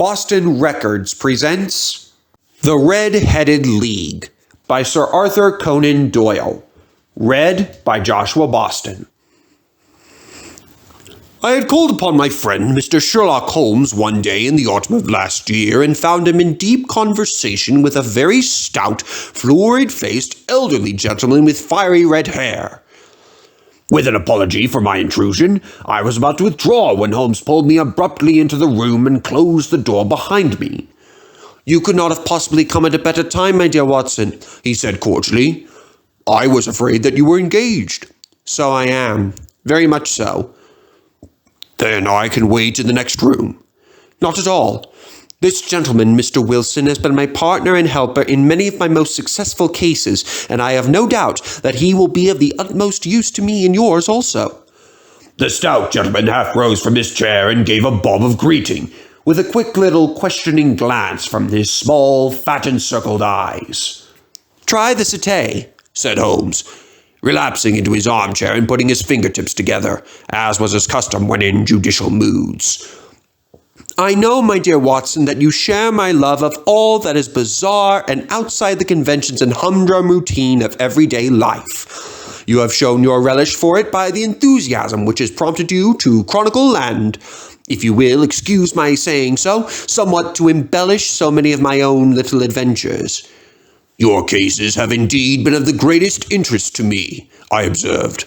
Boston Records presents The Red-Headed League by Sir Arthur Conan Doyle. Read by Joshua Boston. I had called upon my friend Mr. Sherlock Holmes one day in the autumn of last year and found him in deep conversation with a very stout, florid-faced, elderly gentleman with fiery red hair. With an apology for my intrusion, I was about to withdraw when Holmes pulled me abruptly into the room and closed the door behind me. "You could not have possibly come at a better time, my dear Watson," he said cordially. "I was afraid that you were engaged." "So I am. Very much so." "Then I can wait in the next room." "Not at all. This gentleman, Mr. Wilson, has been my partner and helper in many of my most successful cases, and I have no doubt that he will be of the utmost use to me and yours also." The stout gentleman half rose from his chair and gave a bob of greeting, with a quick little questioning glance from his small, fat encircled eyes. "Try the settee," said Holmes, relapsing into his armchair and putting his fingertips together, as was his custom when in judicial moods. "I know, my dear Watson, that you share my love of all that is bizarre and outside the conventions and humdrum routine of everyday life. You have shown your relish for it by the enthusiasm which has prompted you to chronicle and, if you will excuse my saying so, somewhat to embellish so many of my own little adventures." "Your cases have indeed been of the greatest interest to me," I observed.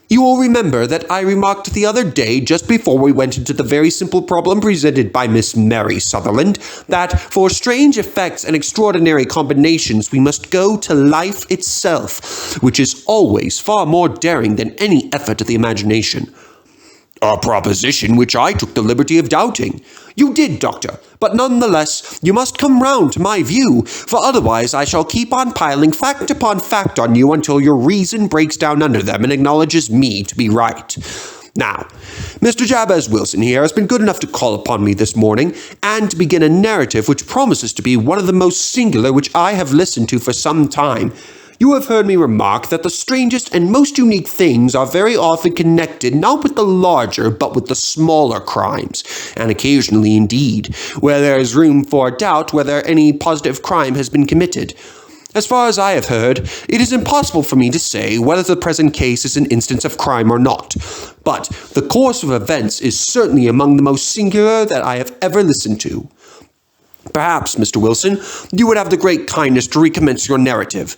"You will remember that I remarked the other day, just before we went into the very simple problem presented by Miss Mary Sutherland, that for strange effects and extraordinary combinations we must go to life itself, which is always far more daring than any effort of the imagination." "A proposition which I took the liberty of doubting." "You did, Doctor, but nonetheless you must come round to my view, for otherwise I shall keep on piling fact upon fact on you until your reason breaks down under them and acknowledges me to be right. Now, Mr. Jabez Wilson here has been good enough to call upon me this morning, and to begin a narrative which promises to be one of the most singular which I have listened to for some time. You have heard me remark that the strangest and most unique things are very often connected not with the larger but with the smaller crimes, and occasionally indeed, where there is room for doubt whether any positive crime has been committed. As far as I have heard, it is impossible for me to say whether the present case is an instance of crime or not, but the course of events is certainly among the most singular that I have ever listened to. Perhaps, Mr. Wilson, you would have the great kindness to recommence your narrative.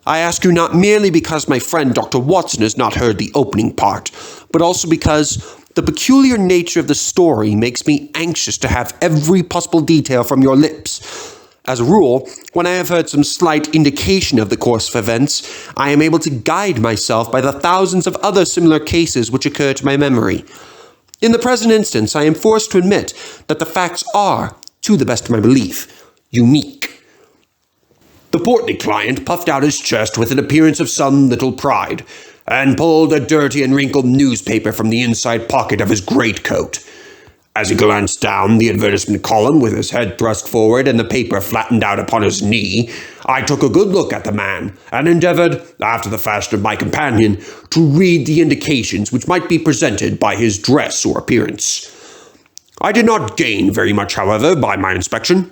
I ask you not merely because my friend Dr. Watson has not heard the opening part, but also because the peculiar nature of the story makes me anxious to have every possible detail from your lips. As a rule, when I have heard some slight indication of the course of events, I am able to guide myself by the thousands of other similar cases which occur to my memory. In the present instance, I am forced to admit that the facts are, to the best of my belief, unique." The portly client puffed out his chest with an appearance of some little pride, and pulled a dirty and wrinkled newspaper from the inside pocket of his greatcoat. As he glanced down the advertisement column with his head thrust forward and the paper flattened out upon his knee, I took a good look at the man, and endeavored, after the fashion of my companion, to read the indications which might be presented by his dress or appearance. I did not gain very much, however, by my inspection.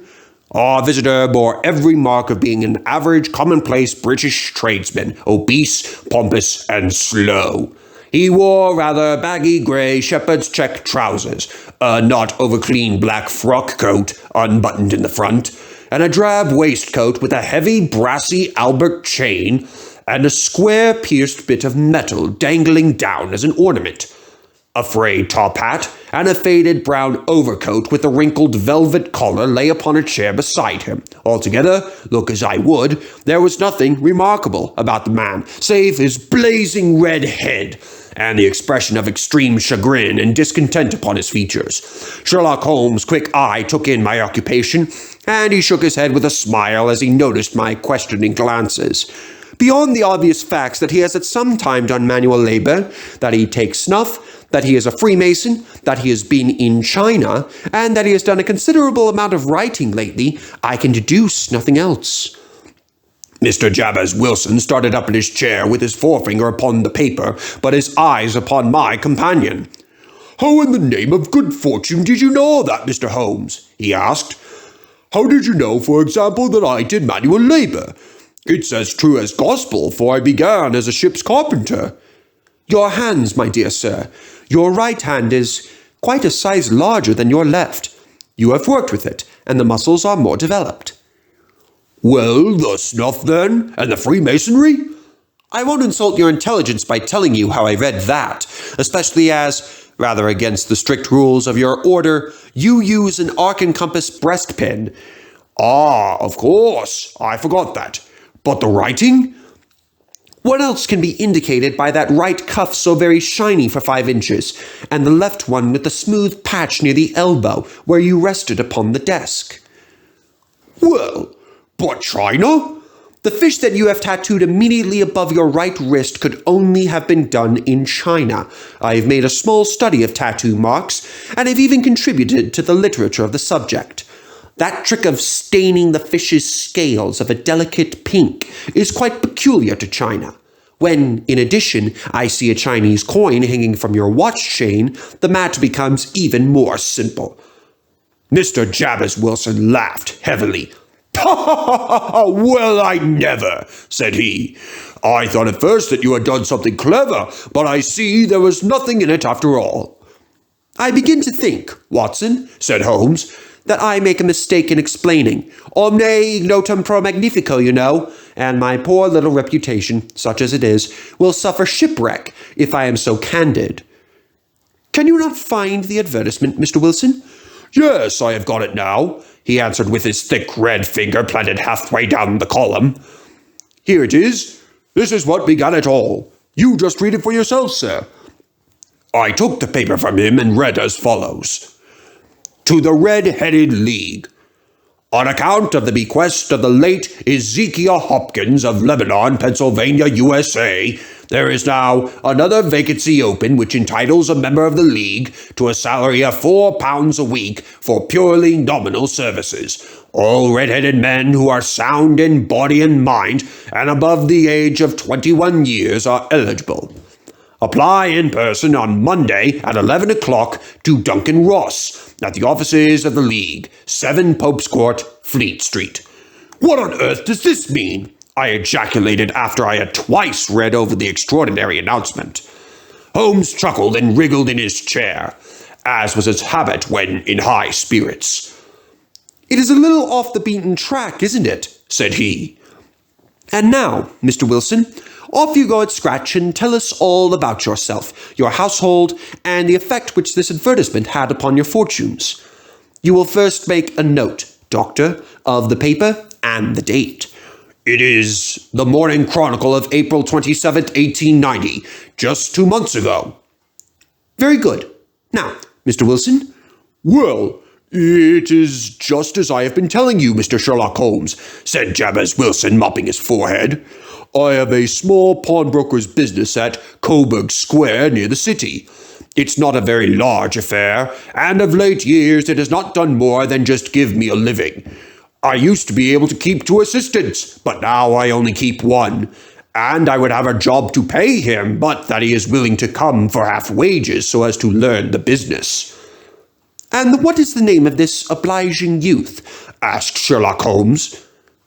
Our visitor bore every mark of being an average, commonplace British tradesman, obese, pompous, and slow. He wore rather baggy grey shepherd's check trousers, a not over-clean black frock coat unbuttoned in the front, and a drab waistcoat with a heavy, brassy Albert chain, and a square pierced bit of metal dangling down as an ornament. A frayed top hat and a faded brown overcoat with a wrinkled velvet collar lay upon a chair beside him. Altogether, look as I would, there was nothing remarkable about the man, save his blazing red head, and the expression of extreme chagrin and discontent upon his features. Sherlock Holmes' quick eye took in my occupation, and he shook his head with a smile as he noticed my questioning glances. Beyond the obvious facts that he has at some time done manual labor, that he takes snuff, that he is a Freemason, that he has been in China, and that he has done a considerable amount of writing lately, I can deduce nothing else. Mr. Jabez Wilson started up in his chair with his forefinger upon the paper, but his eyes upon my companion. "How in the name of good fortune did you know all that, Mr. Holmes?" he asked. "How did you know, for example, that I did manual labor? It's as true as gospel, for I began as a ship's carpenter." "Your hands, my dear sir. Your right hand is quite a size larger than your left. You have worked with it, and the muscles are more developed." "Well, the snuff, then, and the Freemasonry?" "I won't insult your intelligence by telling you how I read that, especially as, rather against the strict rules of your order, you use an arc and compass breastpin." "Ah, of course, I forgot that. But the writing?" "What else can be indicated by that right cuff so very shiny for 5 inches, and the left one with the smooth patch near the elbow where you rested upon the desk?" "Well, but China?" "The fish that you have tattooed immediately above your right wrist could only have been done in China. I have made a small study of tattoo marks, and have even contributed to the literature of the subject. That trick of staining the fish's scales of a delicate pink is quite peculiar to China. When, in addition, I see a Chinese coin hanging from your watch chain, the matter becomes even more simple." Mr. Jabez Wilson laughed heavily. "Well, I never," said he. "I thought at first that you had done something clever, but I see there was nothing in it after all." "I begin to think, Watson," said Holmes, "that I make a mistake in explaining. Omne ignotum pro magnifico, you know, and my poor little reputation, such as it is, will suffer shipwreck if I am so candid." "Can you not find the advertisement, Mr. Wilson?" "Yes, I have got it now," he answered with his thick red finger planted halfway down the column. "Here it is. This is what began it all. You just read it for yourself, sir." I took the paper from him and read as follows. "To the Red-Headed League. On account of the bequest of the late Ezekiel Hopkins of Lebanon, Pennsylvania, USA, there is now another vacancy open which entitles a member of the League to a salary of £4 a week for purely nominal services. All red-headed men who are sound in body and mind and above the age of 21 years are eligible. Apply in person on Monday at 11 o'clock to Duncan Ross at the offices of the League, 7 Pope's Court, Fleet Street." "What on earth does this mean?" I ejaculated after I had twice read over the extraordinary announcement. Holmes chuckled and wriggled in his chair, as was his habit when in high spirits. "It is a little off the beaten track, isn't it?" said he. "And now, Mr. Wilson, off you go at scratch and tell us all about yourself, your household, and the effect which this advertisement had upon your fortunes. You will first make a note, Doctor, of the paper and the date." "It is the Morning Chronicle of April 27th, 1890, just 2 months ago." "Very good. Now, Mr. Wilson?" "Well, it is just as I have been telling you, Mr. Sherlock Holmes," said Jabez Wilson, mopping his forehead. "I have a small pawnbroker's business at Coburg Square near the city. It's not a very large affair, and of late years it has not done more than just give me a living. I used to be able to keep 2 assistants, but now I only keep 1. And I would have a job to pay him, but that he is willing to come for half wages so as to learn the business." "And what is the name of this obliging youth?" asked Sherlock Holmes.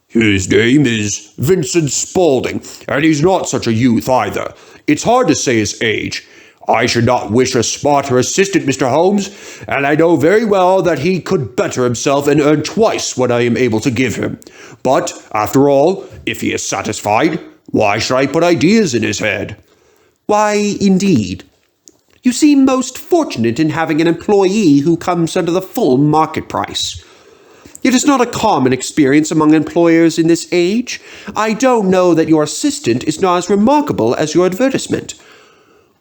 "His name is Vincent Spaulding, and he's not such a youth either. It's hard to say his age. I should not wish a smarter assistant, Mr. Holmes, and I know very well that he could better himself and earn twice what I am able to give him. But, after all, if he is satisfied, why should I put ideas in his head?" "Why, indeed. You seem most fortunate in having an employee who comes under the full market price. It is not a common experience among employers in this age. I don't know that your assistant is not as remarkable as your advertisement."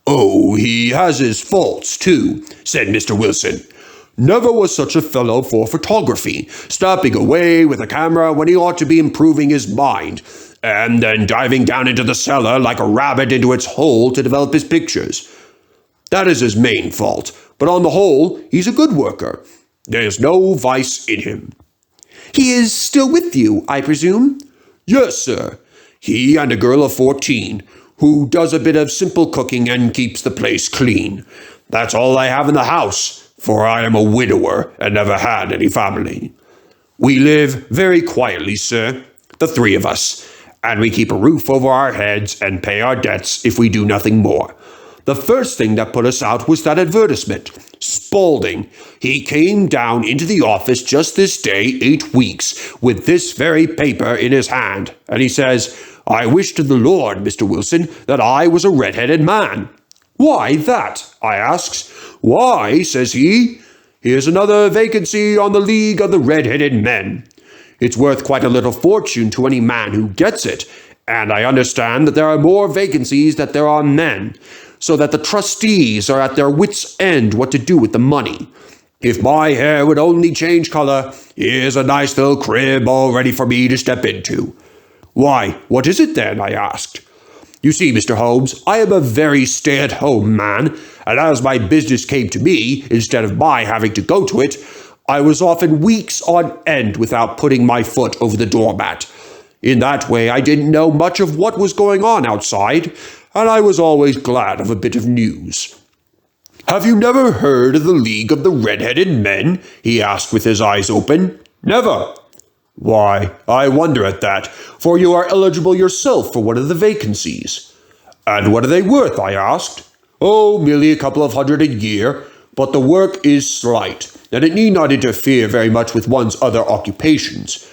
"Oh, he has his faults, too," said Mr. Wilson. "Never was such a fellow for photography, snapping away with a camera when he ought to be improving his mind, and then diving down into the cellar like a rabbit into its hole to develop his pictures. That is his main fault, but on the whole, he's a good worker. There's no vice in him." "He is still with you, I presume?" "Yes, sir. He and a girl of 14, who does a bit of simple cooking and keeps the place clean. That's all I have in the house, for I am a widower and never had any family. We live very quietly, sir, the three of us, and we keep a roof over our heads and pay our debts if we do nothing more. The first thing that put us out was that advertisement. Spaulding. He came down into the office just this day 8 weeks with this very paper in his hand, and he says, "I wish to the Lord, Mr. Wilson, that I was a red-headed man." "Why that?" I asks. "Why," says he, "here's another vacancy on the League of the Red-Headed Men. It's worth quite a little fortune to any man who gets it, and I understand that there are more vacancies than there are men, so that the trustees are at their wits' end what to do with the money. If my hair would only change color, here's a nice little crib all ready for me to step into." "Why, what is it then?" I asked. "You see, Mr. Holmes, I am a very stay-at-home man, and as my business came to me, instead of my having to go to it, I was often weeks on end without putting my foot over the doormat. In that way, I didn't know much of what was going on outside, and I was always glad of a bit of news." "Have you never heard of the League of the Red-Headed Men?" he asked with his eyes open. "Never." "Why, I wonder at that, for you are eligible yourself for one of the vacancies." "And what are they worth?" I asked. "Oh, merely a couple of hundred a year, but the work is slight, and it need not interfere very much with one's other occupations."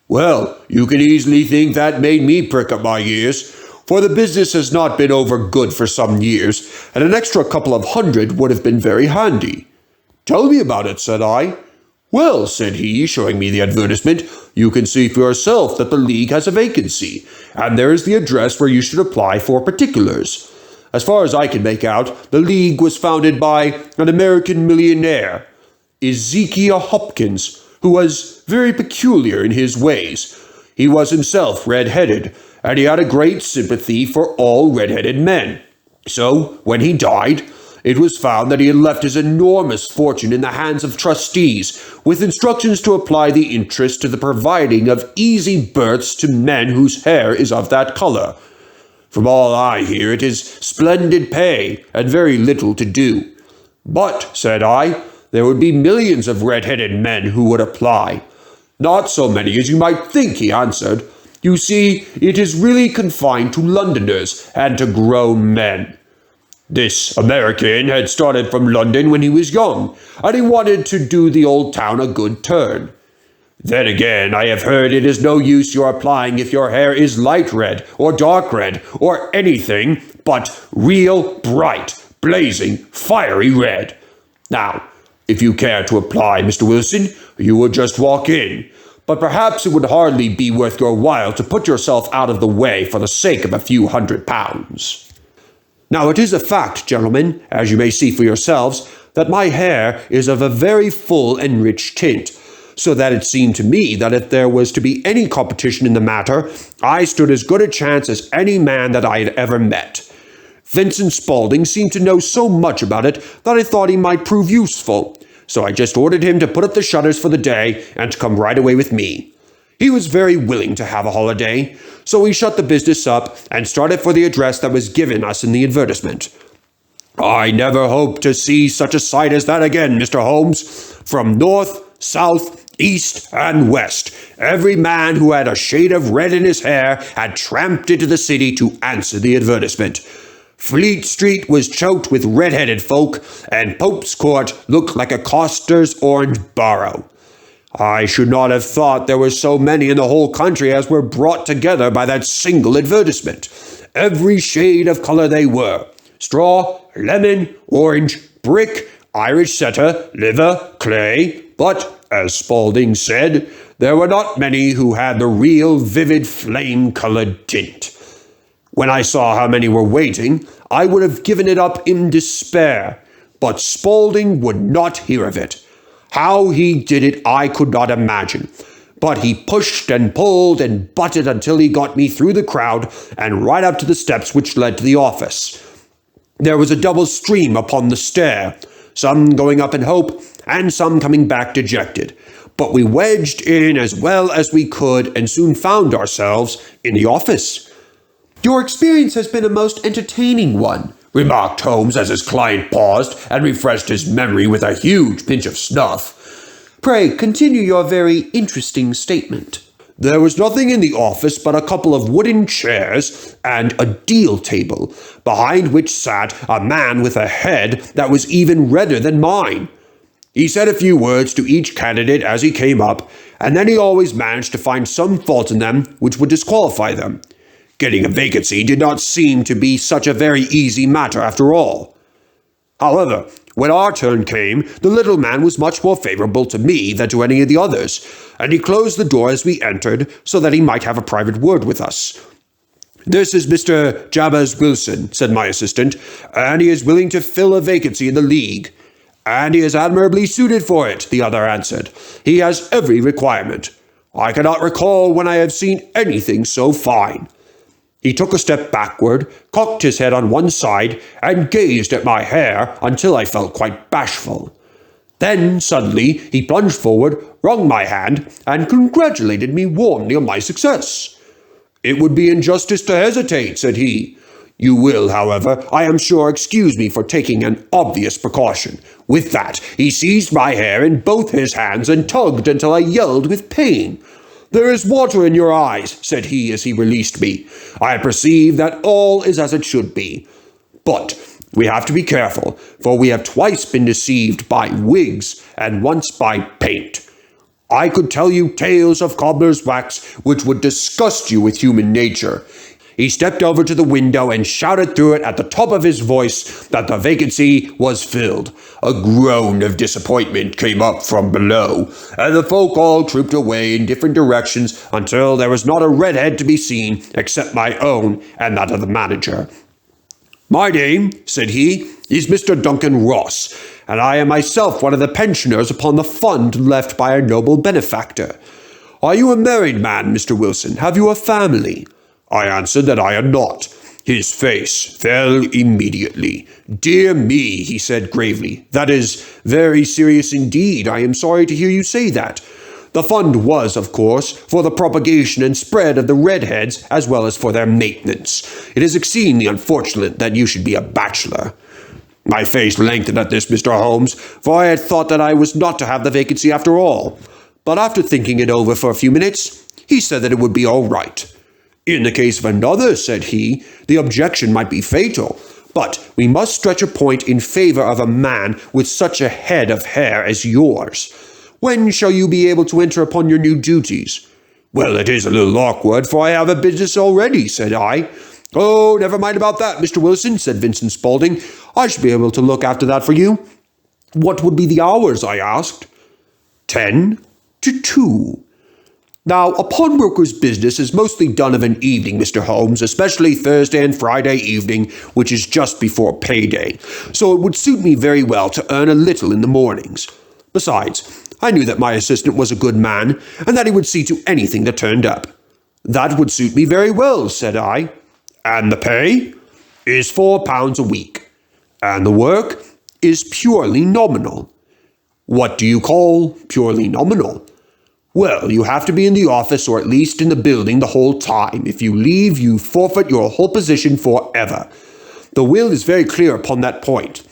Well, you can easily think that made me prick up my ears, for the business has not been over good for some years, and an extra couple of hundred would have been very handy. "Tell me about it," said I. "Well," said he, showing me the advertisement, "you can see for yourself that the League has a vacancy, and there is the address where you should apply for particulars. As far as I can make out, the League was founded by an American millionaire, Ezekiel Hopkins, who was very peculiar in his ways. He was himself red-headed, and he had a great sympathy for all red-headed men. So, when he died, it was found that he had left his enormous fortune in the hands of trustees, with instructions to apply the interest to the providing of easy berths to men whose hair is of that color. From all I hear, it is splendid pay, and very little to do. But, said I, there would be millions of red-headed men who would apply. Not so many as you might think, he answered. You see, it is really confined to Londoners and to grown men. This American had started from London when he was young, and he wanted to do the old town a good turn. Then again, I have heard it is no use your applying if your hair is light red or dark red or anything but real bright, blazing, fiery red. Now, if you care to apply, Mr. Wilson, you will just walk in. But perhaps it would hardly be worth your while to put yourself out of the way for the sake of a few £100. Now, it is a fact, gentlemen, as you may see for yourselves, that my hair is of a very full and rich tint, so that it seemed to me that if there was to be any competition in the matter, I stood as good a chance as any man that I had ever met. Vincent Spaulding seemed to know so much about it that I thought he might prove useful, so I just ordered him to put up the shutters for the day and to come right away with me. He was very willing to have a holiday, so we shut the business up and started for the address that was given us in the advertisement. I never hope to see such a sight as that again, Mr. Holmes. From north, south, east, and west, every man who had a shade of red in his hair had tramped into the city to answer the advertisement. Fleet Street was choked with red-headed folk, and Pope's Court looked like a coster's orange barrow. I should not have thought there were so many in the whole country as were brought together by that single advertisement. Every shade of color they were: straw, lemon, orange, brick, Irish setter, liver, clay, but, as Spaulding said, there were not many who had the real vivid flame-colored tint. When I saw how many were waiting, I would have given it up in despair, but Spaulding would not hear of it. How he did it I could not imagine, but he pushed and pulled and butted until he got me through the crowd and right up to the steps which led to the office. There was a double stream upon the stair, some going up in hope and some coming back dejected, but we wedged in as well as we could and soon found ourselves in the office. Your experience has been a most entertaining one, remarked Holmes as his client paused and refreshed his memory with a huge pinch of snuff. Pray, continue your very interesting statement. There was nothing in the office but a couple of wooden chairs and a deal table, behind which sat a man with a head that was even redder than mine. He said a few words to each candidate as he came up, and then he always managed to find some fault in them which would disqualify them. Getting a vacancy did not seem to be such a very easy matter after all. However, when our turn came, the little man was much more favorable to me than to any of the others, and he closed the door as we entered so that he might have a private word with us. "This is Mr. Jabez Wilson," said my assistant, "and he is willing to fill a vacancy in the League." "And he is admirably suited for it," the other answered. "He has every requirement. I cannot recall when I have seen anything so fine." He took a step backward, cocked his head on one side, and gazed at my hair until I felt quite bashful. Then, suddenly, he plunged forward, wrung my hand, and congratulated me warmly on my success. "It would be injustice to hesitate," said he. "You will, however, I am sure, excuse me for taking an obvious precaution." With that, he seized my hair in both his hands and tugged until I yelled with pain. "There is water in your eyes," said he as he released me. "I perceive that all is as it should be. But we have to be careful, for we have twice been deceived by wigs and once by paint. I could tell you tales of cobbler's wax which would disgust you with human nature." He stepped over to the window and shouted through it at the top of his voice that the vacancy was filled. A groan of disappointment came up from below, and the folk all trooped away in different directions until there was not a redhead to be seen except my own and that of the manager. "My name," said he, "is Mr. Duncan Ross, and I am myself one of the pensioners upon the fund left by a noble benefactor. Are you a married man, Mr. Wilson? Have you a family?" I answered that I had not. His face fell immediately. "Dear me," he said gravely, "that is very serious indeed. I am sorry to hear you say that. The fund was, of course, for the propagation and spread of the redheads as well as for their maintenance. It is exceedingly unfortunate that you should be a bachelor." My face lengthened at this, Mr. Holmes, for I had thought that I was not to have the vacancy after all. But after thinking it over for a few minutes, he said that it would be all right. "In the case of another," said he, "the objection might be fatal, but we must stretch a point in favor of a man with such a head of hair as yours. When shall you be able to enter upon your new duties?" "Well, it is a little awkward, for I have a business already," said I. "Oh, never mind about that, Mr. Wilson," said Vincent Spaulding. "I shall be able to look after that for you." "What would be the hours?" I asked. 10 to 2. Now, a pawnbroker's business is mostly done of an evening, Mr. Holmes, especially Thursday and Friday evening, which is just before payday, so it would suit me very well to earn a little in the mornings. Besides, I knew that my assistant was a good man, and that he would see to anything that turned up. "That would suit me very well," said I. "And the pay?" "Is £4 a week. And the work is purely nominal." "What do you call purely nominal?" "Well, you have to be in the office or at least in the building the whole time. If you leave, you forfeit your whole position forever. The will is very clear upon that point.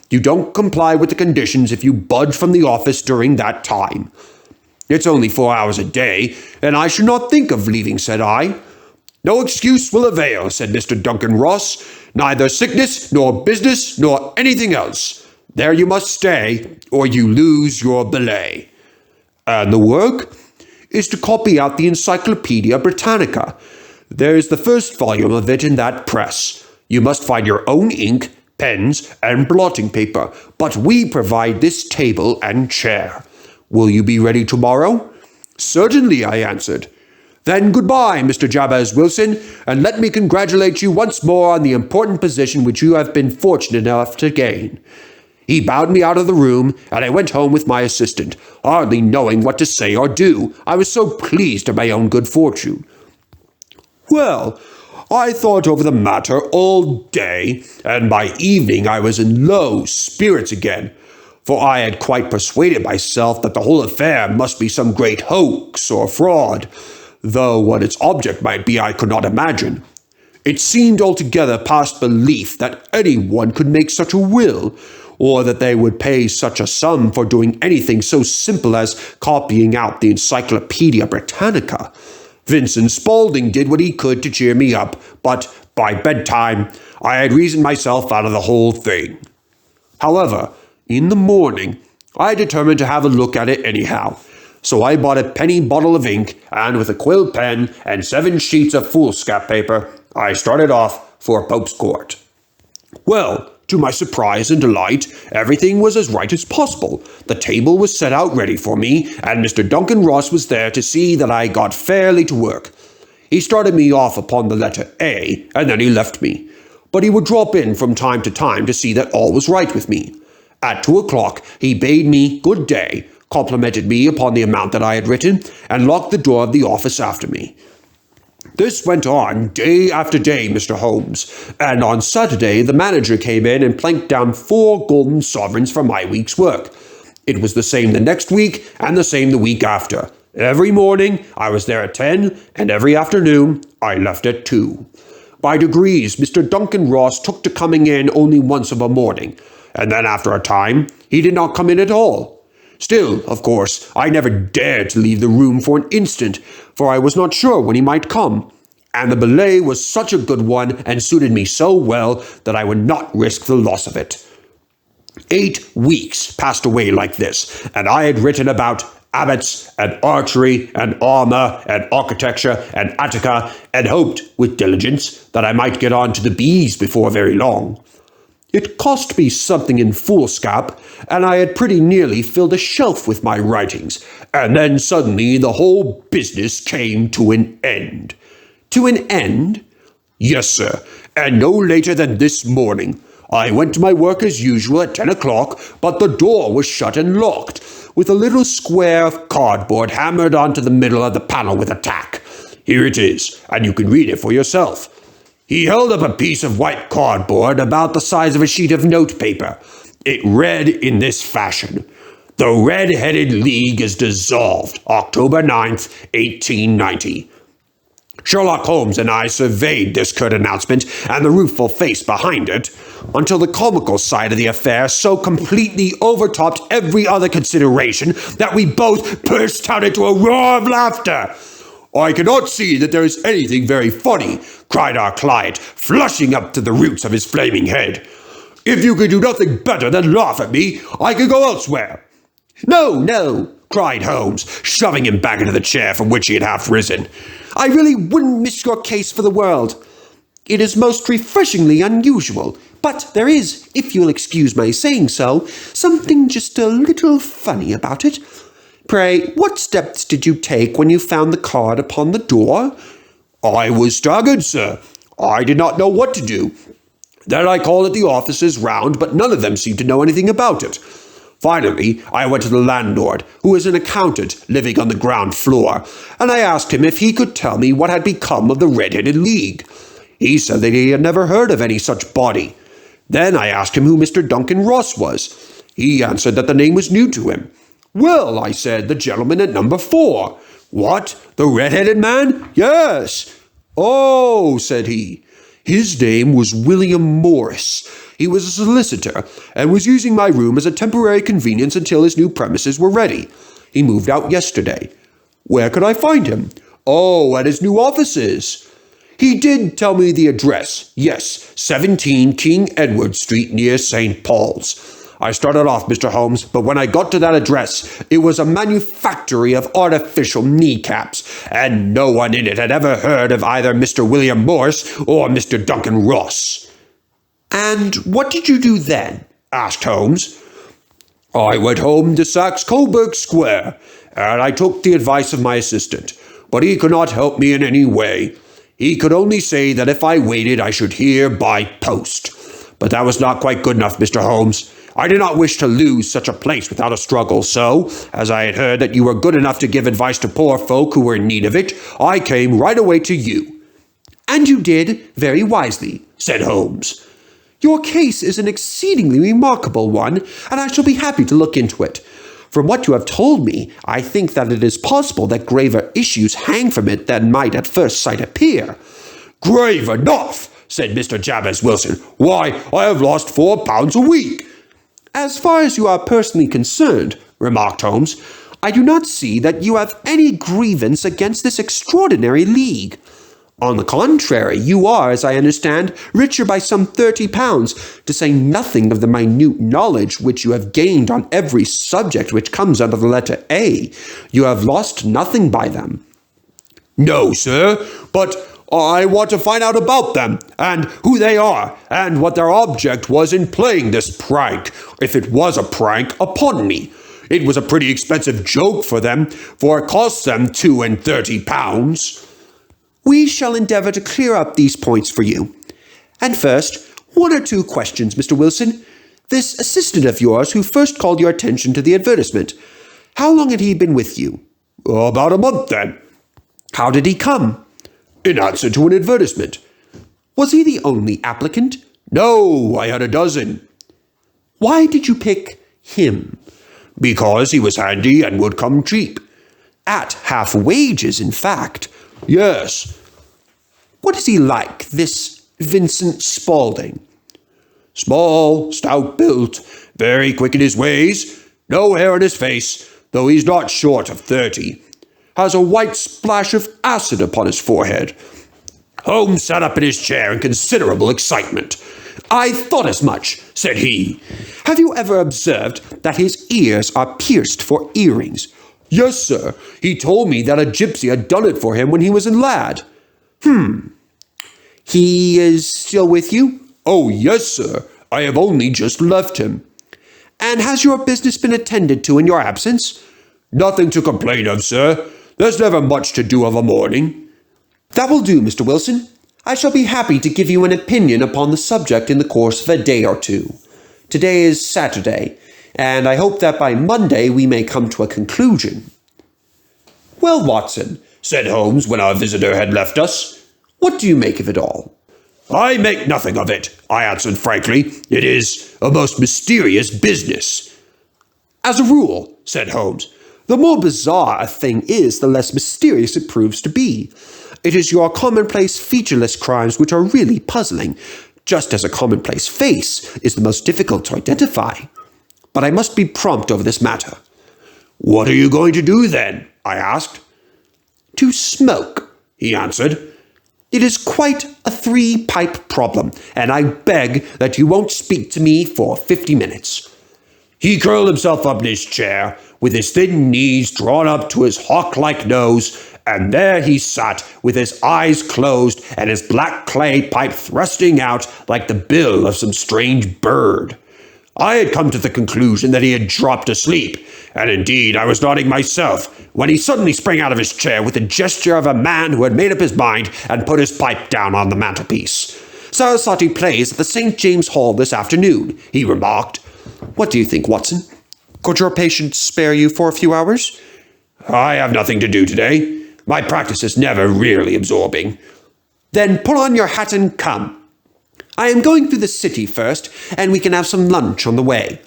You don't comply with the conditions if you budge from the office during that time." "It's only 4 hours a day, and I should not think of leaving," said I. "No excuse will avail," said Mr. Duncan Ross. "Neither sickness, nor business, nor anything else. There you must stay, or you lose your belay." "And the work?" "Is to copy out the Encyclopedia Britannica. There's the first volume of it in that press. You must find your own ink, pens, and blotting paper, but we provide this table and chair. Will you be ready tomorrow?" "Certainly," I answered. "Then goodbye, Mr. Jabez Wilson, and let me congratulate you once more on the important position which you have been fortunate enough to gain." He bowed me out of the room, and I went home with my assistant, hardly knowing what to say or do. I was so pleased at my own good fortune. Well, I thought over the matter all day, and by evening I was in low spirits again, for I had quite persuaded myself that the whole affair must be some great hoax or fraud, though what its object might be I could not imagine. It seemed altogether past belief that anyone could make such a will, or that they would pay such a sum for doing anything so simple as copying out the Encyclopedia Britannica. Vincent Spaulding did what he could to cheer me up, but by bedtime I had reasoned myself out of the whole thing. However, in the morning, I determined to have a look at it anyhow. So I bought a penny bottle of ink, and with a quill pen and 7 sheets of foolscap paper, I started off for Pope's Court. Well, to my surprise and delight, everything was as right as possible. The table was set out ready for me, and Mr. Duncan Ross was there to see that I got fairly to work. He started me off upon the letter A, and then he left me. But he would drop in from time to time to see that all was right with me. At 2 o'clock, he bade me good day, complimented me upon the amount that I had written, and locked the door of the office after me. This went on day after day, Mr. Holmes, and on Saturday the manager came in and planked down 4 golden sovereigns for my week's work. It was the same the next week, and the same the week after. Every morning I was there at 10, and every afternoon I left at 2. By degrees, Mr. Duncan Ross took to coming in only once of a morning, and then after a time he did not come in at all. Still, of course, I never dared to leave the room for an instant, for I was not sure when he might come, and the belay was such a good one and suited me so well that I would not risk the loss of it. 8 weeks passed away like this, and I had written about abbots and archery and armor and architecture and Attica, and hoped, with diligence, that I might get on to the bees before very long. It cost me something in foolscap, and I had pretty nearly filled a shelf with my writings, and then suddenly the whole business came to an end. To an end? Yes, sir, and no later than this morning. I went to my work as usual at 10 o'clock, but the door was shut and locked, with a little square of cardboard hammered onto the middle of the panel with a tack. Here it is, and you can read it for yourself. He held up a piece of white cardboard about the size of a sheet of notepaper. It read in this fashion: "The Red-Headed League is dissolved, October 9th, 1890. Sherlock Holmes and I surveyed this curt announcement and the rueful face behind it, until the comical side of the affair so completely overtopped every other consideration that we both burst out into a roar of laughter. "I cannot see that there is anything very funny," cried our client, flushing up to the roots of his flaming head. "If you could do nothing better than laugh at me, I could go elsewhere." "No, no," cried Holmes, shoving him back into the chair from which he had half risen. "I really wouldn't miss your case for the world. It is most refreshingly unusual, but there is, if you'll excuse my saying so, something just a little funny about it. Pray, what steps did you take when you found the card upon the door?" "I was staggered, sir. I did not know what to do. Then I called at the offices round, but none of them seemed to know anything about it. Finally, I went to the landlord, who is an accountant living on the ground floor, and I asked him if he could tell me what had become of the Red-Headed League. He said that he had never heard of any such body. Then I asked him who Mr. Duncan Ross was. He answered that the name was new to him. "Well," I said, "the gentleman at number 4. "What, the red-headed man?" "Yes." "Oh," said he. "His name was William Morris. He was a solicitor, and was using my room as a temporary convenience until his new premises were ready. He moved out yesterday." "Where could I find him?" "Oh, at his new offices." "He did tell me the address. Yes, 17 King Edward Street near St. Paul's. I started off, Mr. Holmes, but when I got to that address, it was a manufactory of artificial kneecaps, and no one in it had ever heard of either Mr. William Morris or Mr. Duncan Ross." "And what did you do then?" asked Holmes. "I went home to Saxe-Coburg Square, and I took the advice of my assistant, but he could not help me in any way. He could only say that if I waited, I should hear by post. But that was not quite good enough, Mr. Holmes. I did not wish to lose such a place without a struggle, so, as I had heard that you were good enough to give advice to poor folk who were in need of it, I came right away to you." "And you did very wisely," said Holmes. "Your case is an exceedingly remarkable one, and I shall be happy to look into it. From what you have told me, I think that it is possible that graver issues hang from it than might at first sight appear." Grave enough, said Mr. Jabez Wilson. Why, I have lost £4 a week. As far as you are personally concerned, remarked Holmes, I do not see that you have any grievance against this extraordinary league. On the contrary, you are, as I understand, richer by some £30, to say nothing of the minute knowledge which you have gained on every subject which comes under the letter A. You have lost nothing by them. No, sir, but I want to find out about them, and who they are, and what their object was in playing this prank, if it was a prank, upon me. It was a pretty expensive joke for them, for it cost them £32. We shall endeavor to clear up these points for you. And first, 1 or 2 questions, Mr. Wilson. This assistant of yours who first called your attention to the advertisement, how long had he been with you? About a month, then. How did he come? In answer to an advertisement. Was he the only applicant? No, I had a dozen. Why did you pick him? Because he was handy and would come cheap. At half wages, in fact. Yes. What is he like, this Vincent Spaulding? Small, stout-built, very quick in his ways, no hair on his face, though he's not short of 30. Has a white splash of acid upon his forehead. Holmes sat up in his chair in considerable excitement. I thought as much, said he. Have you ever observed that his ears are pierced for earrings? Yes, sir. He told me that a gypsy had done it for him when he was a lad. He is still with you? Oh, yes, sir. I have only just left him. And has your business been attended to in your absence? Nothing to complain of, sir. There's never much to do of a morning. That will do, Mr. Wilson. I shall be happy to give you an opinion upon the subject in the course of a day or two. Today is Saturday, and I hope that by Monday we may come to a conclusion. Well, Watson, said Holmes when our visitor had left us, what do you make of it all? I make nothing of it, I answered frankly. It is a most mysterious business. As a rule, said Holmes, the more bizarre a thing is, the less mysterious it proves to be. It is your commonplace, featureless crimes which are really puzzling, just as a commonplace face is the most difficult to identify. But I must be prompt over this matter. What are you going to do, then? I asked. To smoke, he answered. It is quite a 3-pipe problem, and I beg that you won't speak to me for 50 minutes. He curled himself up in his chair, with his thin knees drawn up to his hawk-like nose, and there he sat, with his eyes closed and his black clay pipe thrusting out like the bill of some strange bird. I had come to the conclusion that he had dropped asleep, and indeed I was nodding myself, when he suddenly sprang out of his chair with the gesture of a man who had made up his mind and put his pipe down on the mantelpiece. Sarasate plays at the St. James Hall this afternoon, he remarked. What do you think, Watson? Could your patient spare you for a few hours? I have nothing to do today. My practice is never really absorbing. Then put on your hat and come. I am going through the city first, and we can have some lunch on the way.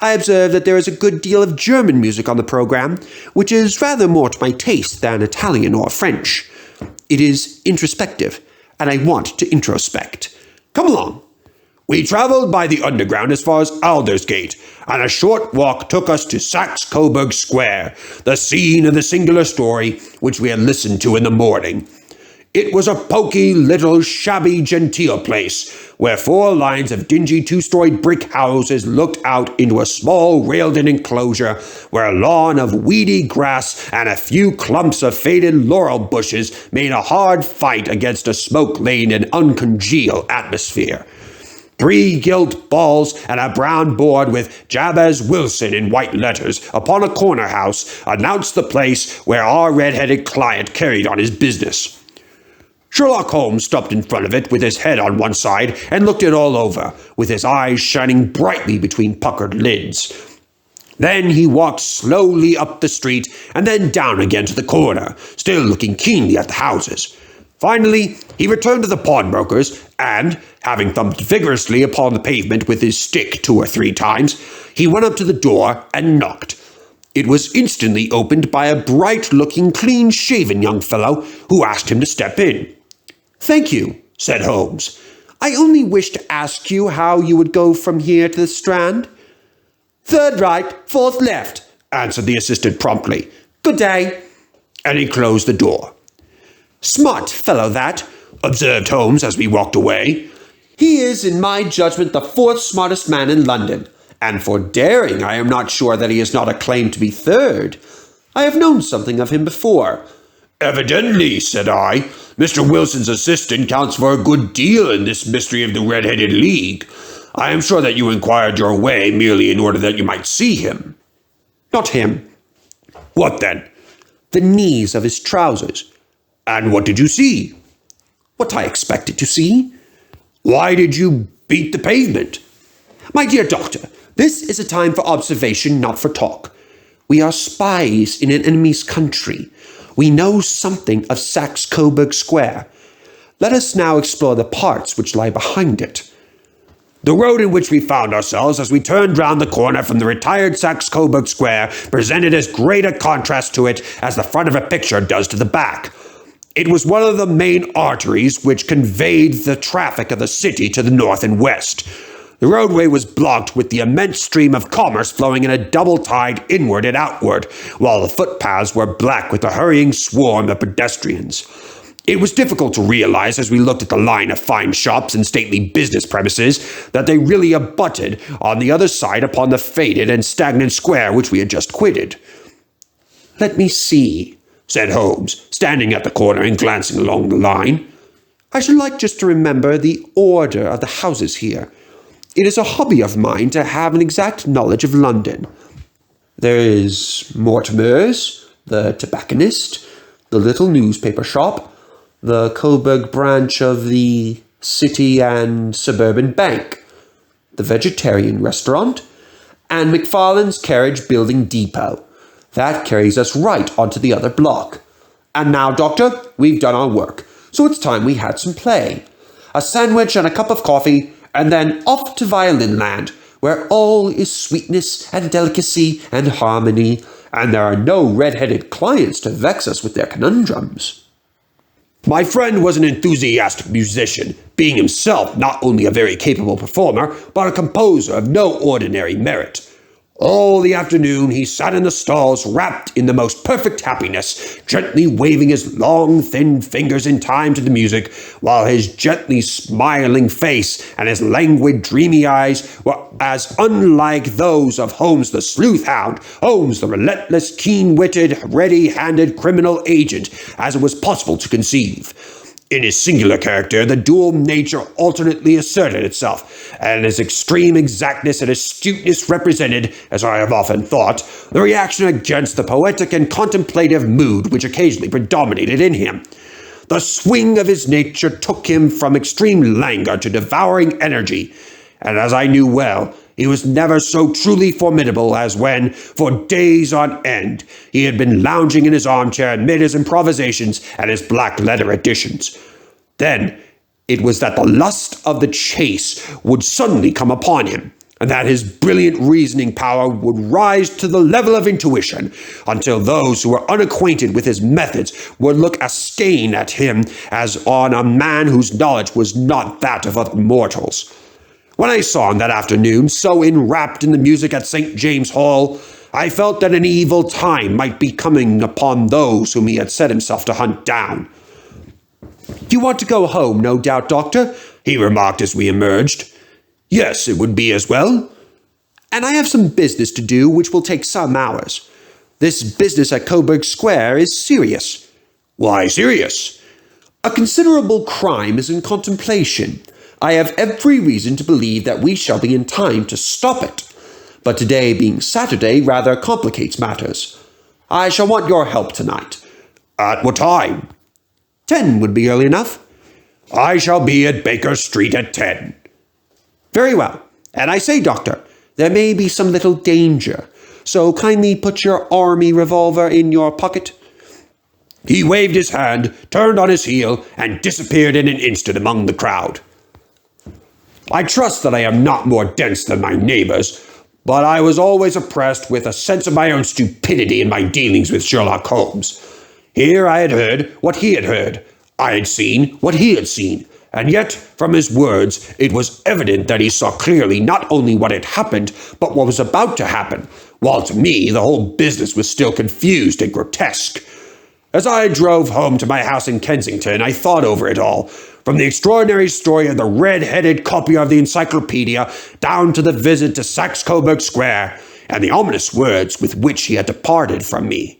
I observe that there is a good deal of German music on the program, which is rather more to my taste than Italian or French. It is introspective, and I want to introspect. Come along. We traveled by the underground as far as Aldersgate, and a short walk took us to Saxe-Coburg Square, the scene of the singular story which we had listened to in the morning. It was a poky, little, shabby, genteel place, where 4 lines of dingy 2-storied brick houses looked out into a small railed-in enclosure, where a lawn of weedy grass and a few clumps of faded laurel bushes made a hard fight against a smoke-laden and uncongealed atmosphere. 3 gilt balls and a brown board with Jabez Wilson in white letters upon a corner house announced the place where our red-headed client carried on his business. Sherlock Holmes stopped in front of it with his head on one side and looked it all over, with his eyes shining brightly between puckered lids. Then he walked slowly up the street and then down again to the corner, still looking keenly at the houses. Finally, he returned to the pawnbroker's, and, having thumped vigorously upon the pavement with his stick 2 or 3 times, he went up to the door and knocked. It was instantly opened by a bright-looking, clean-shaven young fellow who asked him to step in. "Thank you," said Holmes. "I only wish to ask you how you would go from here to the Strand." "Third right, fourth left," answered the assistant promptly. "Good day." And he closed the door. "Smart fellow that," observed Holmes as we walked away. "He is, in my judgment, the fourth smartest man in London. And for daring, I am not sure that he has not a claim to be third. I have known something of him before." "Evidently," said I. "Mr. Wilson's assistant counts for a good deal in this mystery of the Red-Headed League. I am sure that you inquired your way merely in order that you might see him." "Not him." "What then?" "The knees of his trousers." "And what did you see?" "What I expected to see." "Why did you beat the pavement?" "My dear doctor, this is a time for observation, not for talk. We are spies in an enemy's country. We know something of Saxe-Coburg Square. Let us now explore the parts which lie behind it." The road in which we found ourselves as we turned round the corner from the retired Saxe-Coburg Square presented as great a contrast to it as the front of a picture does to the back. It was one of the main arteries which conveyed the traffic of the city to the north and west. The roadway was blocked with the immense stream of commerce flowing in a double tide inward and outward, while the footpaths were black with the hurrying swarm of pedestrians. It was difficult to realize as we looked at the line of fine shops and stately business premises that they really abutted on the other side upon the faded and stagnant square which we had just quitted. "Let me see," said Holmes, standing at the corner and glancing along the line. "I should like just to remember the order of the houses here. It is a hobby of mine to have an exact knowledge of London. There is Mortimer's, the tobacconist, the little newspaper shop, the Coburg branch of the City and Suburban Bank, the vegetarian restaurant, and McFarlane's carriage building depot. That carries us right onto the other block. And now, Doctor, we've done our work, so it's time we had some play. A sandwich and a cup of coffee, and then off to Violin Land, where all is sweetness and delicacy and harmony, and there are no red-headed clients to vex us with their conundrums." My friend was an enthusiastic musician, being himself not only a very capable performer, but a composer of no ordinary merit. All the afternoon he sat in the stalls wrapped in the most perfect happiness, gently waving his long, thin fingers in time to the music, while his gently smiling face and his languid, dreamy eyes were as unlike those of Holmes the sleuth-hound, Holmes the relentless, keen-witted, ready-handed criminal agent, as it was possible to conceive. In his singular character, the dual nature alternately asserted itself, and his extreme exactness and astuteness represented, as I have often thought, the reaction against the poetic and contemplative mood which occasionally predominated in him. The swing of his nature took him from extreme languor to devouring energy, and as I knew well, he was never so truly formidable as when, for days on end, he had been lounging in his armchair amid his improvisations and his black letter editions. Then it was that the lust of the chase would suddenly come upon him, and that his brilliant reasoning power would rise to the level of intuition, until those who were unacquainted with his methods would look askance at him as on a man whose knowledge was not that of other mortals. When I saw him that afternoon, so enwrapped in the music at St. James Hall, I felt that an evil time might be coming upon those whom he had set himself to hunt down. "You want to go home, no doubt, Doctor?" he remarked as we emerged. "Yes, it would be as well." "And I have some business to do which will take some hours. This business at Coburg Square is serious." "Why serious?" "A considerable crime is in contemplation. I have every reason to believe that we shall be in time to stop it. But today being Saturday rather complicates matters. I shall want your help tonight." "At what time?" 10 would be early enough." "I shall be at Baker Street at 10. "Very well. And I say, Doctor, there may be some little danger, so kindly put your army revolver in your pocket." He waved his hand, turned on his heel, and disappeared in an instant among the crowd. I trust that I am not more dense than my neighbors, but I was always oppressed with a sense of my own stupidity in my dealings with Sherlock Holmes. Here I had heard what he had heard. I had seen what he had seen, and yet, from his words, it was evident that he saw clearly not only what had happened, but what was about to happen, while to me the whole business was still confused and grotesque. As I drove home to my house in Kensington, I thought over it all, from the extraordinary story of the red-headed copier of the encyclopedia down to the visit to Saxe-Coburg Square, and the ominous words with which he had departed from me.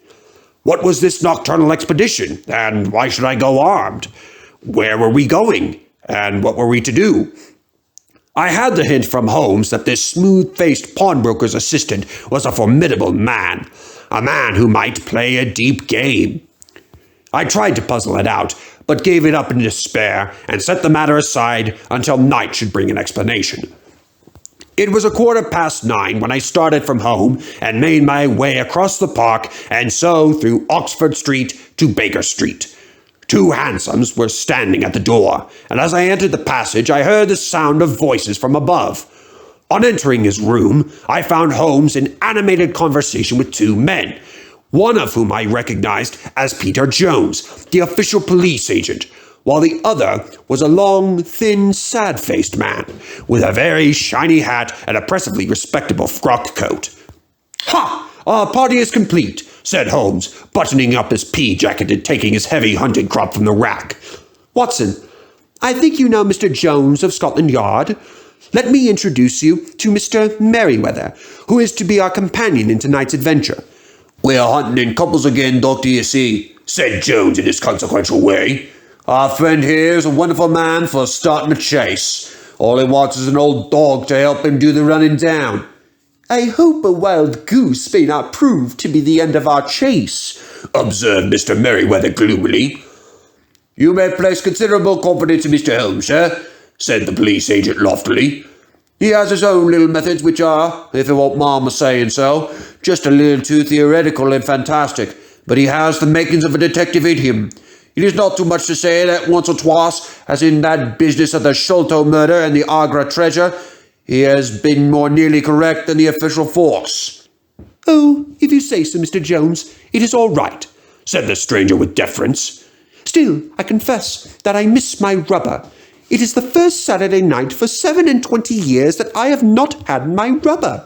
What was this nocturnal expedition, and why should I go armed? Where were we going, and what were we to do? I had the hint from Holmes that this smooth-faced pawnbroker's assistant was a formidable man, a man who might play a deep game. I tried to puzzle it out, but gave it up in despair and set the matter aside until night should bring an explanation. It was 9:15 when I started from home and made my way across the park and so through Oxford Street to Baker Street. 2 hansoms were standing at the door, and as I entered the passage, I heard the sound of voices from above. On entering his room, I found Holmes in animated conversation with 2 men, one of whom I recognized as Peter Jones, the official police agent, while the other was a long, thin, sad-faced man, with a very shiny hat and oppressively respectable frock coat. "Ha! Our party is complete," said Holmes, buttoning up his pea jacket and taking his heavy hunting crop from the rack. Watson, I think you know Mr. Jones of Scotland Yard. Let me introduce you to Mr. Merryweather, who is to be our companion in tonight's adventure. "We're hunting in couples again, Doctor, you see," said Jones in his consequential way. "Our friend here is a wonderful man for starting a chase. All he wants is an old dog to help him do the running down." "I hope a wild goose may not prove to be the end of our chase," observed Mr. Merryweather gloomily. "You may place considerable confidence in Mr. Holmes, sir," said the police agent loftily. "He has his own little methods which are, if it won't mind my saying so, just a little too theoretical and fantastic, but he has the makings of a detective in him. It is not too much to say that once or twice, as in that business of the Sholto murder and the Agra treasure, he has been more nearly correct than the official force." "Oh, if you say so, Mr. Jones, it is all right," said the stranger with deference. "Still, I confess that I miss my rubber. It is the first Saturday night for 27 years that I have not had my rubber."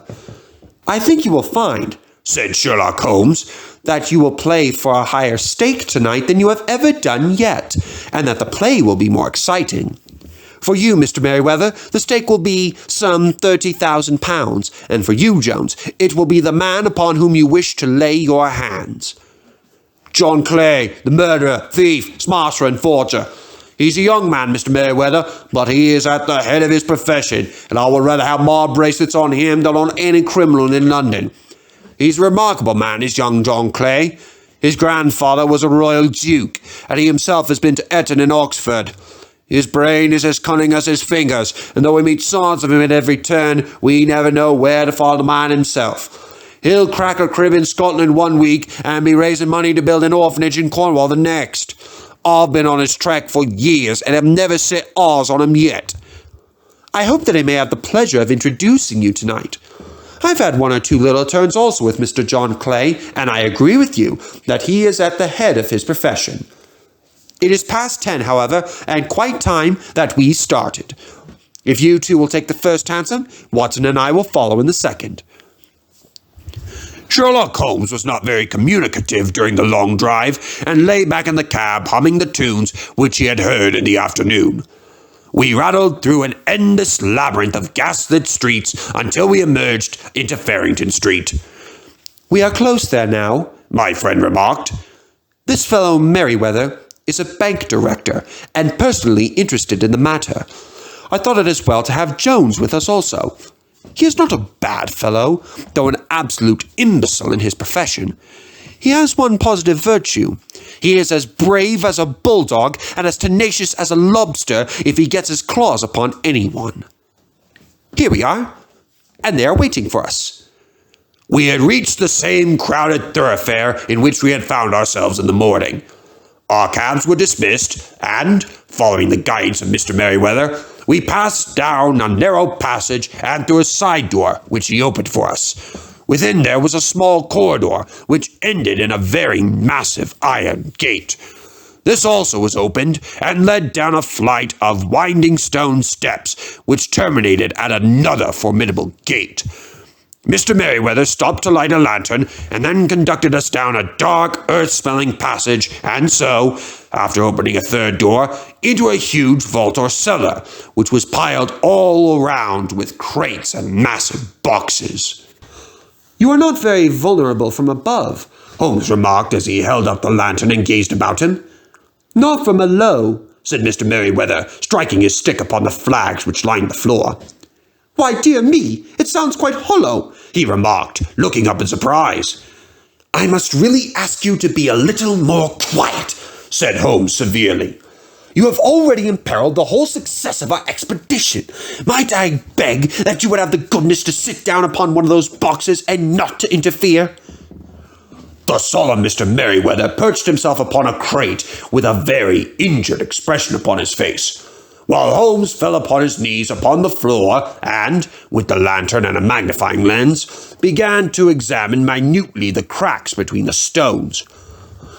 "I think you will find," said Sherlock Holmes, "that you will play for a higher stake tonight than you have ever done yet, and that the play will be more exciting. For you, Mr. Merryweather, the stake will be some £30,000, and for you, Jones, it will be the man upon whom you wish to lay your hands." "John Clay, the murderer, thief, smasher, and forger. He's a young man, Mr. Merryweather, but he is at the head of his profession, and I would rather have my bracelets on him than on any criminal in London. He's a remarkable man, is young John Clay. His grandfather was a royal duke, and he himself has been to Eton and Oxford. His brain is as cunning as his fingers, and though we meet signs of him at every turn, we never know where to find the man himself. He'll crack a crib in Scotland one week and be raising money to build an orphanage in Cornwall the next. I've been on his track for years and have never set eyes on him yet." "I hope that I may have the pleasure of introducing you tonight. I've had 1 or 2 little turns also with Mr. John Clay, and I agree with you that he is at the head of his profession. It is past 10, however, and quite time that we started. If you two will take the first hansom, Watson and I will follow in the second." Sherlock Holmes was not very communicative during the long drive, and lay back in the cab humming the tunes which he had heard in the afternoon. We rattled through an endless labyrinth of gas-lit streets until we emerged into Farrington Street. "We are close there now," my friend remarked. "This fellow Merryweather is a bank director, and personally interested in the matter. I thought it as well to have Jones with us also. He is not a bad fellow, though an absolute imbecile in his profession. He has one positive virtue. He is as brave as a bulldog and as tenacious as a lobster if he gets his claws upon anyone. Here we are, and they are waiting for us." We had reached the same crowded thoroughfare in which we had found ourselves in the morning. Our cabs were dismissed, and, following the guidance of Mr. Merryweather, we passed down a narrow passage and through a side door, which he opened for us. Within there was a small corridor, which ended in a very massive iron gate. This also was opened and led down a flight of winding stone steps, which terminated at another formidable gate. Mr. Merryweather stopped to light a lantern and then conducted us down a dark, earth-smelling passage and so, after opening a third door, into a huge vault or cellar, which was piled all around with crates and massive boxes. "You are not very vulnerable from above," Holmes remarked as he held up the lantern and gazed about him. "Not from below," said Mr. Merryweather, striking his stick upon the flags which lined the floor. "Why, dear me, it sounds quite hollow," he remarked, looking up in surprise. "I must really ask you to be a little more quiet," said Holmes severely. "You have already imperiled the whole success of our expedition. Might I beg that you would have the goodness to sit down upon one of those boxes and not to interfere?" The solemn Mr. Merryweather perched himself upon a crate with a very injured expression upon his face, while Holmes fell upon his knees upon the floor and, with the lantern and a magnifying lens, began to examine minutely the cracks between the stones.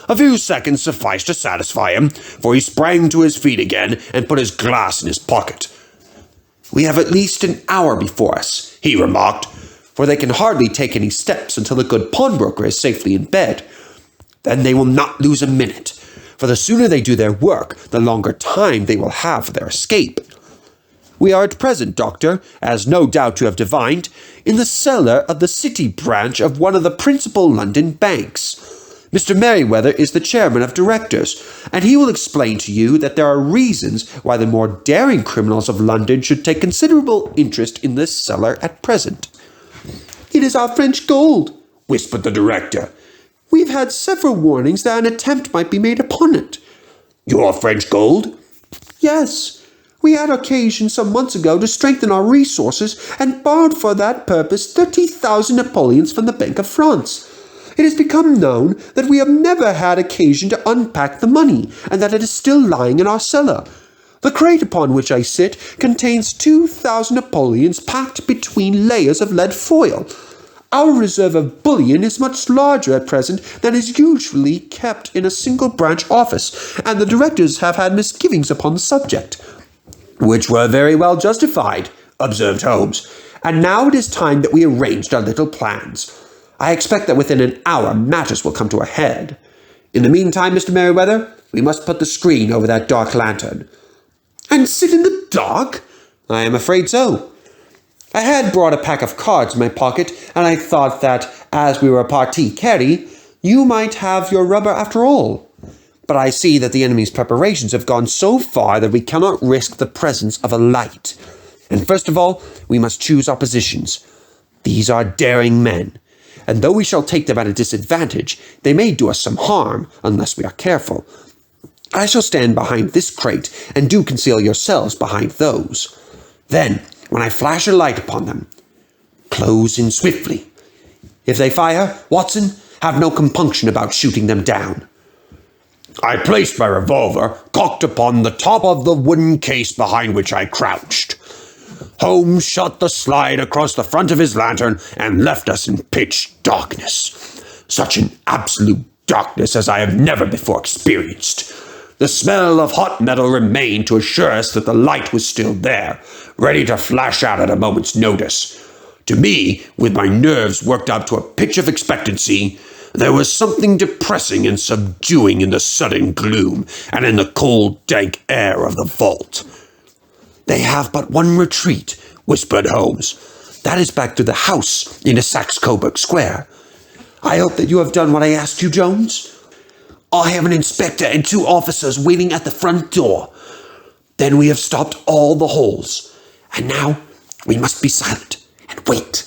A few seconds sufficed to satisfy him, for he sprang to his feet again and put his glass in his pocket. "We have at least an hour before us," he remarked, "for they can hardly take any steps until the good pawnbroker is safely in bed. Then they will not lose a minute, for the sooner they do their work, the longer time they will have for their escape. We are at present, Doctor, as no doubt you have divined, in the cellar of the City branch of one of the principal London banks. Mr. Merryweather is the chairman of directors, and he will explain to you that there are reasons why the more daring criminals of London should take considerable interest in this cellar at present." "It is our French gold," whispered the director. "We've had several warnings that an attempt might be made upon it." "Your French gold?" "Yes. We had occasion some months ago to strengthen our resources and borrowed for that purpose 30,000 Napoleons from the Bank of France. It has become known that we have never had occasion to unpack the money, and that it is still lying in our cellar. The crate upon which I sit contains 2,000 Napoleons packed between layers of lead foil. Our reserve of bullion is much larger at present than is usually kept in a single branch office, and the directors have had misgivings upon the subject." "Which were very well justified," observed Holmes. "And now it is time that we arranged our little plans. I expect that within an hour matters will come to a head. In the meantime, Mr. Merryweather, we must put the screen over that dark lantern." "And sit in the dark?" "I am afraid so." "I had brought a pack of cards in my pocket, and I thought that, as we were a partie carry, you might have your rubber after all. But I see that the enemy's preparations have gone so far that we cannot risk the presence of a light. And first of all, we must choose our positions. These are daring men, and though we shall take them at a disadvantage, they may do us some harm unless we are careful. I shall stand behind this crate, and do conceal yourselves behind those. Then, when I flash a light upon them, close in swiftly. If they fire, Watson, have no compunction about shooting them down." I placed my revolver cocked upon the top of the wooden case behind which I crouched. Holmes shot the slide across the front of his lantern and left us in pitch darkness. Such an absolute darkness as I have never before experienced. The smell of hot metal remained to assure us that the light was still there, ready to flash out at a moment's notice. To me, with my nerves worked up to a pitch of expectancy, there was something depressing and subduing in the sudden gloom and in the cold, dank air of the vault. "They have but one retreat," whispered Holmes. "That is back through the house into Saxe-Coburg Square. I hope that you have done what I asked you, Jones. I have an inspector and 2 officers waiting at the front door. Then we have stopped all the holes. And now we must be silent and wait."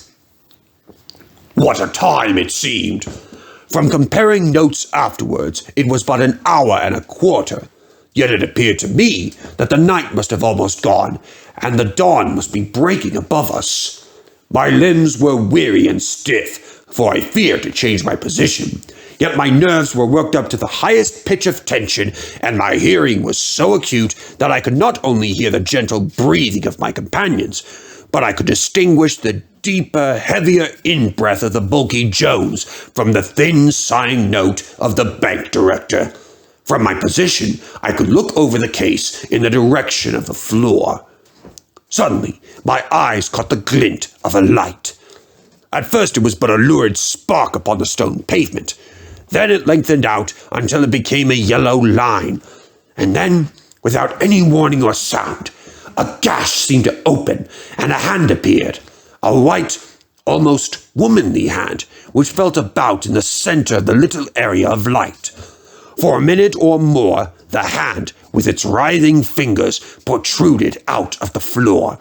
What a time it seemed! From comparing notes afterwards, it was but an hour and a quarter. Yet it appeared to me that the night must have almost gone, and the dawn must be breaking above us. My limbs were weary and stiff, for I feared to change my position. Yet my nerves were worked up to the highest pitch of tension, and my hearing was so acute that I could not only hear the gentle breathing of my companions, but I could distinguish the deeper, heavier in-breath of the bulky Jones from the thin, sighing note of the bank director. From my position, I could look over the case in the direction of the floor. Suddenly, my eyes caught the glint of a light. At first it was but a lurid spark upon the stone pavement. Then it lengthened out until it became a yellow line. And then, without any warning or sound, a gash seemed to open, and a hand appeared. A white, almost womanly hand, which felt about in the center of the little area of light. For a minute or more, the hand, with its writhing fingers, protruded out of the floor.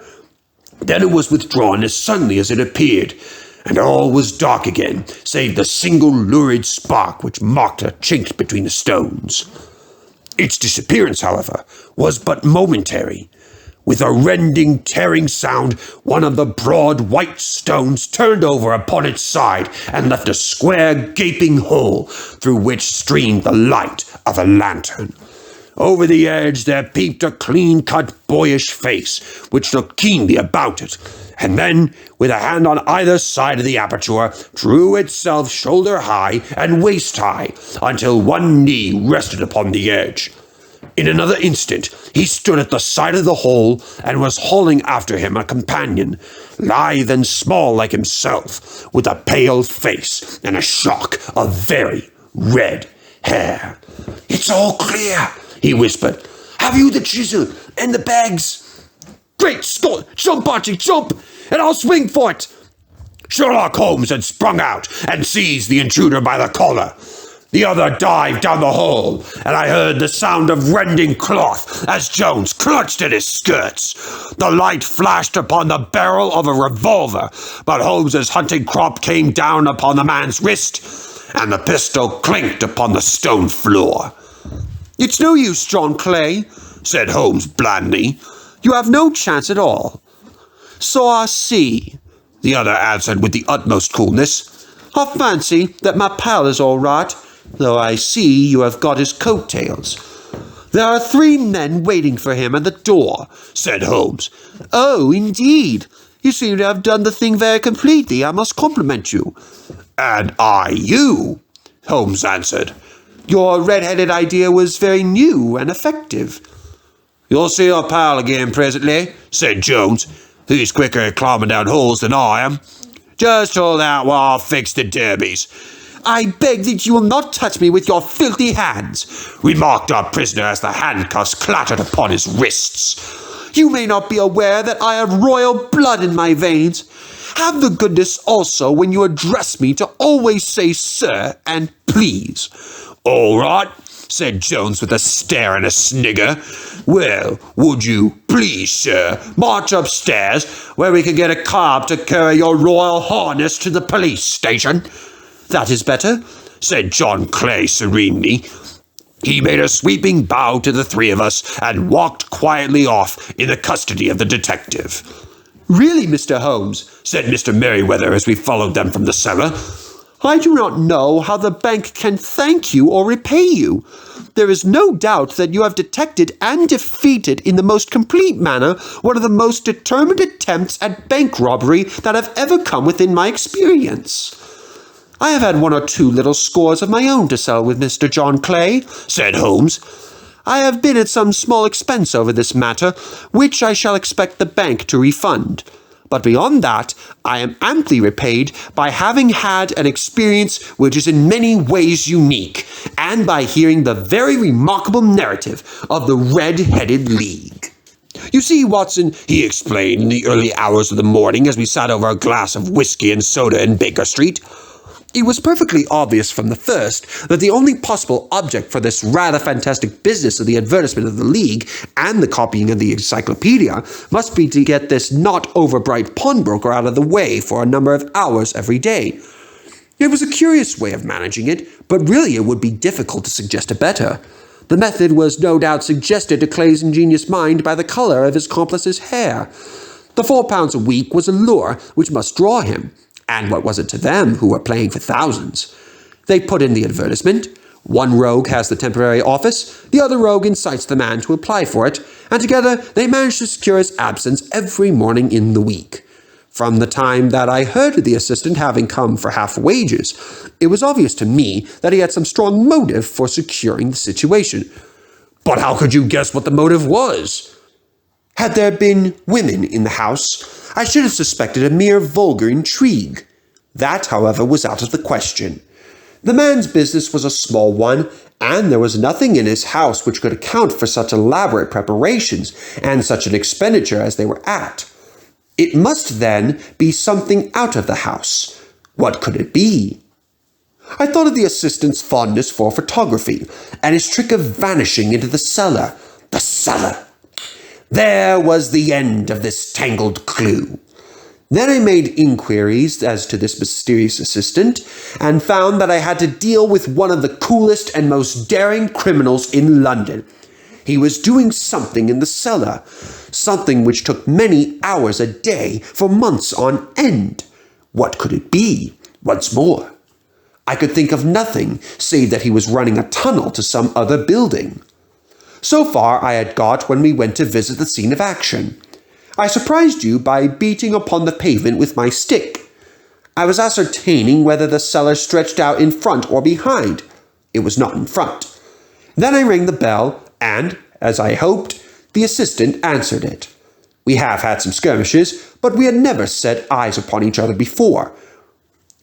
Then it was withdrawn as suddenly as it appeared, and all was dark again, save the single lurid spark which marked a chink between the stones. Its disappearance, however, was but momentary. With a rending, tearing sound, one of the broad white stones turned over upon its side and left a square, gaping hole through which streamed the light of a lantern. Over the edge there peeped a clean-cut, boyish face, which looked keenly about it, and then, with a hand on either side of the aperture, drew itself shoulder-high and waist-high until one knee rested upon the edge. In another instant, he stood at the side of the hole and was hauling after him a companion, lithe and small like himself, with a pale face and a shock of very red hair. "It's all clear," he whispered. "Have you the chisel and the bags?" "Great Scott! Jump, Archie, jump, and I'll swing for it!" Sherlock Holmes had sprung out and seized the intruder by the collar. The other dived down the hole, and I heard the sound of rending cloth as Jones clutched at his skirts. The light flashed upon the barrel of a revolver, but Holmes's hunting crop came down upon the man's wrist, and the pistol clinked upon the stone floor. "It's no use, John Clay," said Holmes blandly. "You have no chance at all." "So I see," the other answered with the utmost coolness. "I fancy that my pal is all right, though I see you have got his coat-tails." "There are 3 men waiting for him at the door," said Holmes. "Oh, indeed. You seem to have done the thing very completely. I must compliment you." "And I you," Holmes answered. "Your red-headed idea was very new and effective." "You'll see your pal again presently," said Jones. "He's quicker at climbing down holes than I am. Just hold out while I fix the derbies." "I beg that you will not touch me with your filthy hands," remarked our prisoner as the handcuffs clattered upon his wrists. "You may not be aware that I have royal blood in my veins. Have the goodness also, when you address me, to always say sir and please." "All right," said Jones with a stare and a snigger. "Well, would you please, sir, march upstairs where we can get a cab to carry your royal highness to the police station?" "That is better," said John Clay serenely. He made a sweeping bow to the 3 of us and walked quietly off in the custody of the detective. "Really, Mr. Holmes," said Mr. Merriweather as we followed them from the cellar, "I do not know how the bank can thank you or repay you. There is no doubt that you have detected and defeated in the most complete manner one of the most determined attempts at bank robbery that have ever come within my experience." "I have had 1 or 2 little scores of my own to settle with Mr. John Clay," said Holmes. "I have been at some small expense over this matter, which I shall expect the bank to refund. But beyond that, I am amply repaid by having had an experience which is in many ways unique, and by hearing the very remarkable narrative of the Red-Headed League. You see, Watson," he explained in the early hours of the morning as we sat over a glass of whiskey and soda in Baker Street, "it was perfectly obvious from the first that the only possible object for this rather fantastic business of the advertisement of the League and the copying of the encyclopedia must be to get this not over-bright pawnbroker out of the way for a number of hours every day. It was a curious way of managing it, but really it would be difficult to suggest a better. The method was no doubt suggested to Clay's ingenious mind by the color of his accomplice's hair. The £4 a week was a lure which must draw him. And what was it to them, who were playing for thousands? They put in the advertisement. One rogue has the temporary office, the other rogue incites the man to apply for it, and together they manage to secure his absence every morning in the week. From the time that I heard of the assistant having come for half wages, it was obvious to me that he had some strong motive for securing the situation. But how could you guess what the motive was? Had there been women in the house, I should have suspected a mere vulgar intrigue. That, however, was out of the question. The man's business was a small one, and there was nothing in his house which could account for such elaborate preparations and such an expenditure as they were at. It must, then, be something out of the house. What could it be? I thought of the assistant's fondness for photography, and his trick of vanishing into the cellar. The cellar! There was the end of this tangled clue. Then I made inquiries as to this mysterious assistant, and found that I had to deal with one of the coolest and most daring criminals in London. He was doing something in the cellar, something which took many hours a day for months on end. What could it be? Once more, I could think of nothing save that he was running a tunnel to some other building. So far I had got when we went to visit the scene of action. I surprised you by beating upon the pavement with my stick. I was ascertaining whether the cellar stretched out in front or behind. It was not in front. Then I rang the bell, and, as I hoped, the assistant answered it. We have had some skirmishes, but we had never set eyes upon each other before.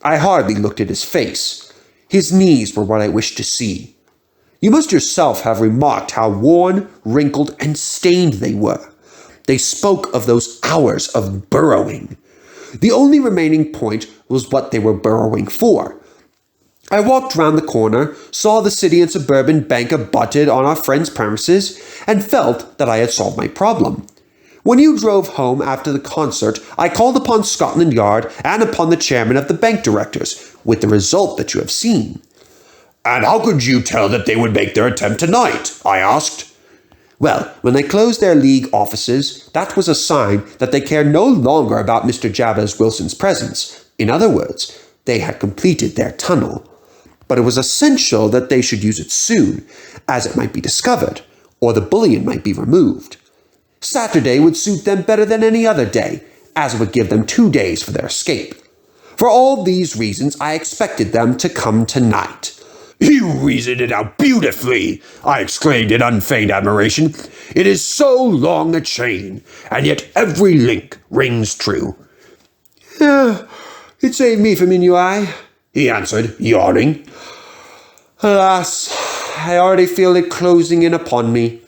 I hardly looked at his face. His knees were what I wished to see. You must yourself have remarked how worn, wrinkled, and stained they were. They spoke of those hours of burrowing. The only remaining point was what they were burrowing for. I walked round the corner, saw the City and Suburban Bank abutted on our friend's premises, and felt that I had solved my problem. When you drove home after the concert, I called upon Scotland Yard and upon the chairman of the bank directors, with the result that you have seen. And how could you tell that they would make their attempt tonight? I asked. Well, when they closed their league offices, that was a sign that they cared no longer about Mr. Jabez Wilson's presence. In other words, they had completed their tunnel. But it was essential that they should use it soon, as it might be discovered, or the bullion might be removed. Saturday would suit them better than any other day, as it would give them 2 days for their escape. For all these reasons, I expected them to come tonight. You reasoned it out beautifully, I exclaimed in unfeigned admiration. It is so long a chain, and yet every link rings true. It saved me from ennui, he answered, yawning. Alas, I already feel it closing in upon me.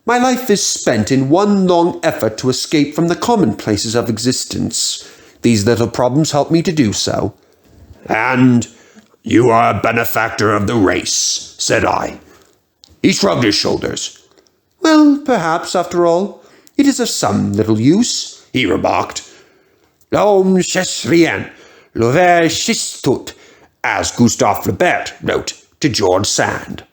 My life is spent in one long effort to escape from the commonplaces of existence. These little problems help me to do so. And you are a benefactor of the race, said I. He shrugged his shoulders. Well, perhaps, after all, it is of some little use, he remarked. L'homme cherche rien, le ver cherche tout, as Gustave Flaubert wrote to George Sand.